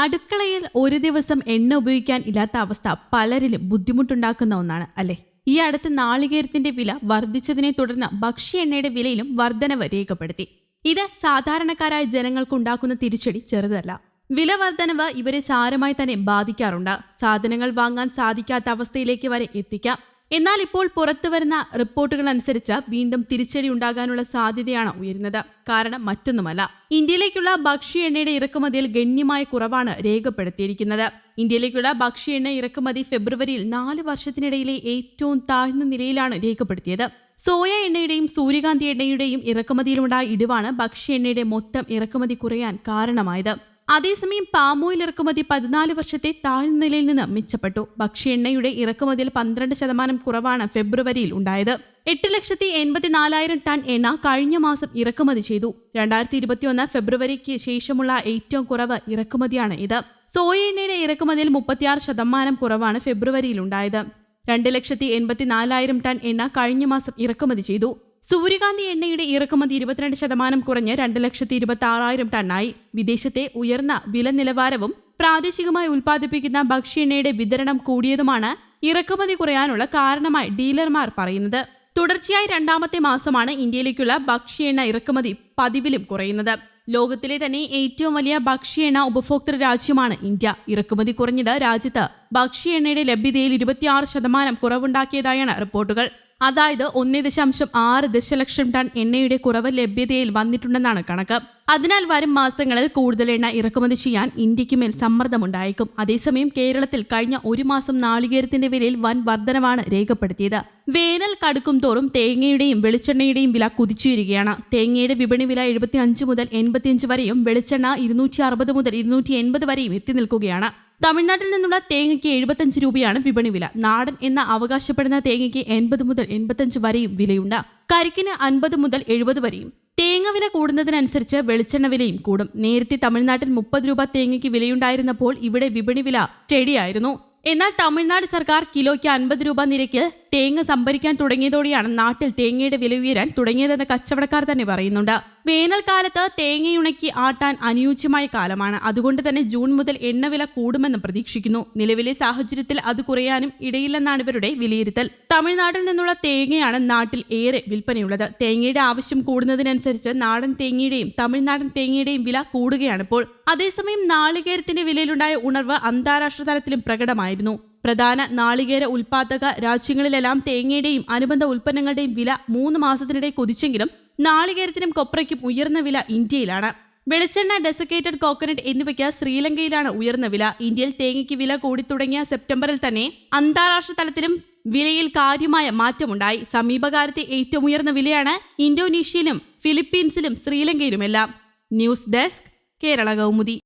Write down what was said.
അടുക്കളയിൽ ഒരു ദിവസം എണ്ണ ഉപയോഗിക്കാൻ ഇല്ലാത്ത അവസ്ഥ പലരിലും ബുദ്ധിമുട്ടുണ്ടാക്കുന്ന ഒന്നാണ് അല്ലെ. ഈ അടുത്ത് നാളികേരത്തിന്റെ വില വർദ്ധിച്ചതിനെ തുടർന്ന് ഭക്ഷ്യ എണ്ണയുടെ വിലയിലും വർധനവ് രേഖപ്പെടുത്തി. ഇത് സാധാരണക്കാരായ ജനങ്ങൾക്കുണ്ടാക്കുന്ന തിരിച്ചടി ചെറുതല്ല. വില വർധനവ് ഇവരെ സാരമായി തന്നെ ബാധിക്കാറുണ്ട്. സാധനങ്ങൾ വാങ്ങാൻ സാധിക്കാത്ത അവസ്ഥയിലേക്ക് വരെ എത്തിക്കാം. എന്നാൽ ഇപ്പോൾ പുറത്തുവരുന്ന റിപ്പോർട്ടുകൾ അനുസരിച്ച് വീണ്ടും തിരിച്ചടി ഉണ്ടാകാനുള്ള സാധ്യതയാണ് ഉയരുന്നത്. കാരണം മറ്റൊന്നുമല്ല, ഇന്ത്യയിലേക്കുള്ള ഭക്ഷ്യ എണ്ണയുടെ ഇറക്കുമതിയിൽ ഗണ്യമായ കുറവാണ് രേഖപ്പെടുത്തിയിരിക്കുന്നത്. ഇന്ത്യയിലേക്കുള്ള ഭക്ഷ്യ എണ്ണ ഇറക്കുമതി ഫെബ്രുവരിയിൽ 4 വർഷത്തിനിടയിലെ ഏറ്റവും താഴ്ന്ന നിലയിലാണ് രേഖപ്പെടുത്തിയത്. സോയ എണ്ണയുടെയും സൂര്യകാന്തി എണ്ണയുടെയും ഇറക്കുമതിയിലുണ്ടായ ഇടിവാണ് ഭക്ഷ്യ എണ്ണയുടെ മൊത്തം ഇറക്കുമതി കുറയാൻ കാരണമായത്. അതേസമയം പാമോയിൽ ഇറക്കുമതി 14 വർഷത്തെ താഴ്ന്ന നിലയിൽ നിന്ന് മെച്ചപ്പെട്ടു. ഭക്ഷ്യ എണ്ണയുടെ ഇറക്കുമതിയിൽ 12% കുറവാണ് ഫെബ്രുവരിയിൽ ഉണ്ടായത്. 8,84,000 ടൺ എണ്ണ കഴിഞ്ഞ മാസം ഇറക്കുമതി ചെയ്തു. 2021 ഫെബ്രുവരിക്ക് ശേഷമുള്ള ഏറ്റവും കുറവ് ഇറക്കുമതിയാണ് ഇത്. സോയ എണ്ണയുടെ ഇറക്കുമതിയിൽ 36% കുറവാണ് ഫെബ്രുവരിയിൽ ഉണ്ടായത്. 2,84,000 ടൺ എണ്ണ കഴിഞ്ഞ മാസം ഇറക്കുമതി ചെയ്തു. സൂര്യകാന്തി എണ്ണയുടെ ഇറക്കുമതി 22% കുറഞ്ഞ് 2,26,000 ടണ്ണായി. വിദേശത്തെ ഉയർന്ന വില നിലവാരവും പ്രാദേശികമായി ഉൽപ്പാദിപ്പിക്കുന്ന ഭക്ഷ്യ എണ്ണയുടെ വിതരണം കൂടിയതുമാണ് ഇറക്കുമതി കുറയാനുള്ള കാരണമായി ഡീലർമാർ പറയുന്നത്. തുടർച്ചയായി 2ാമത്തെ മാസമാണ് ഇന്ത്യയിലേക്കുള്ള ഭക്ഷ്യ എണ്ണ ഇറക്കുമതി പതിവിലും കുറയുന്നത്. ലോകത്തിലെ തന്നെ ഏറ്റവും വലിയ ഭക്ഷ്യ എണ്ണ ഉപഭോക്തൃ രാജ്യമാണ് ഇന്ത്യ. ഇറക്കുമതി കുറഞ്ഞത് രാജ്യത്ത് ഭക്ഷ്യ എണ്ണയുടെ ലഭ്യതയിൽ 26% കുറവുണ്ടാക്കിയതായാണ് റിപ്പോർട്ടുകൾ. അതായത് 1.6 ദശലക്ഷം ടൺ എണ്ണയുടെ കുറവ് ലഭ്യതയിൽ വന്നിട്ടുണ്ടെന്നാണ് കണക്ക്. അതിനാൽ വരും മാസങ്ങളിൽ കൂടുതൽ എണ്ണ ഇറക്കുമതി ചെയ്യാൻ ഇന്ത്യക്ക് മേൽ സമ്മർദ്ദമുണ്ടായേക്കും. അതേസമയം കേരളത്തിൽ കഴിഞ്ഞ ഒരു മാസം നാളികേരത്തിന്റെ വിലയിൽ വൻ വർധനവാണ് രേഖപ്പെടുത്തിയത്. വേനൽ കടുക്കും തോറും തേങ്ങയുടെയും വെളിച്ചെണ്ണയുടെയും വില കുതിച്ചുയരുകയാണ്. തേങ്ങയുടെ വിപണി വില 75 മുതൽ 85 വരെയും വെളിച്ചെണ്ണ 260 മുതൽ 280 വരെയും എത്തി നിൽക്കുകയാണ്. തമിഴ്നാട്ടിൽ നിന്നുള്ള തേങ്ങയ്ക്ക് 75 രൂപയാണ് വിപണി വില. നാടൻ എന്ന് അവകാശപ്പെടുന്ന തേങ്ങയ്ക്ക് 80 മുതൽ 85 വരെയും വിലയുണ്ട്. കരിക്കിന് 50 മുതൽ 70 വരെയും. തേങ്ങ വില കൂടുന്നതിനനുസരിച്ച് വെളിച്ചെണ്ണ വിലയും കൂടും. നേരത്തെ തമിഴ്നാട്ടിൽ 30 രൂപ തേങ്ങയ്ക്ക് വിലയുണ്ടായിരുന്നപ്പോൾ ഇവിടെ വിപണി വില സ്റ്റഡിയായിരുന്നു. എന്നാൽ തമിഴ്നാട് സർക്കാർ കിലോയ്ക്ക് 50 രൂപ നിരക്കിൽ തേങ്ങ സംഭരിക്കാൻ തുടങ്ങിയതോടെയാണ് നാട്ടിൽ തേങ്ങയുടെ വില ഉയരാൻ തുടങ്ങിയതെന്ന് കച്ചവടക്കാർ തന്നെ പറയുന്നുണ്ട്. വേനൽക്കാലത്ത് തേങ്ങയുണക്കി ആട്ടാൻ അനുയോജ്യമായ കാലമാണ്. അതുകൊണ്ട് തന്നെ ജൂൺ മുതൽ എണ്ണവില കൂടുമെന്ന് പ്രതീക്ഷിക്കുന്നു. നിലവിലെ സാഹചര്യത്തിൽ അത് കുറയാനും ഇടയില്ലെന്നാണ് ഇവരുടെ വിലയിരുത്തൽ. തമിഴ്നാട്ടിൽ നിന്നുള്ള തേങ്ങയാണ് നാട്ടിൽ ഏറെ വിൽപ്പനയുള്ളത്. തേങ്ങയുടെ ആവശ്യം കൂടുന്നതിനനുസരിച്ച് നാടൻ തേങ്ങയുടെയും തമിഴ്നാടൻ തേങ്ങയുടെയും വില കൂടുകയാണിപ്പോൾ. അതേസമയം നാളികേരത്തിന്റെ വിലയിലുണ്ടായ ഉണർവ് അന്താരാഷ്ട്ര തലത്തിലും പ്രകടമായിരുന്നു. പ്രധാന നാളികേര ഉൽപാദക രാജ്യങ്ങളിലെല്ലാം തേങ്ങയുടെയും അനുബന്ധ ഉൽപ്പന്നങ്ങളുടെയും വില 3 മാസത്തിനിടെ കുതിച്ചെങ്കിലും നാളികേരത്തിനും കൊപ്രയ്ക്കും ഉയർന്ന വില ഇന്ത്യയിലാണ്. വെളിച്ചെണ്ണ, ഡെസിക്കേറ്റഡ് കോക്കനട്ട് എന്നിവയ്ക്ക് ശ്രീലങ്കയിലാണ് ഉയർന്ന വില. ഇന്ത്യയിൽ തേങ്ങയ്ക്ക് വില കൂടിത്തുടങ്ങിയ സെപ്റ്റംബറിൽ തന്നെ അന്താരാഷ്ട്ര തലത്തിലും വിലയിൽ കാര്യമായ മാറ്റമുണ്ടായി. സമീപകാലത്തെ ഏറ്റവും ഉയർന്ന വിലയാണ് ഇന്തോനേഷ്യയിലും ഫിലിപ്പീൻസിലും ശ്രീലങ്കയിലുമെല്ലാം. News desk, Kerala Kaumudi.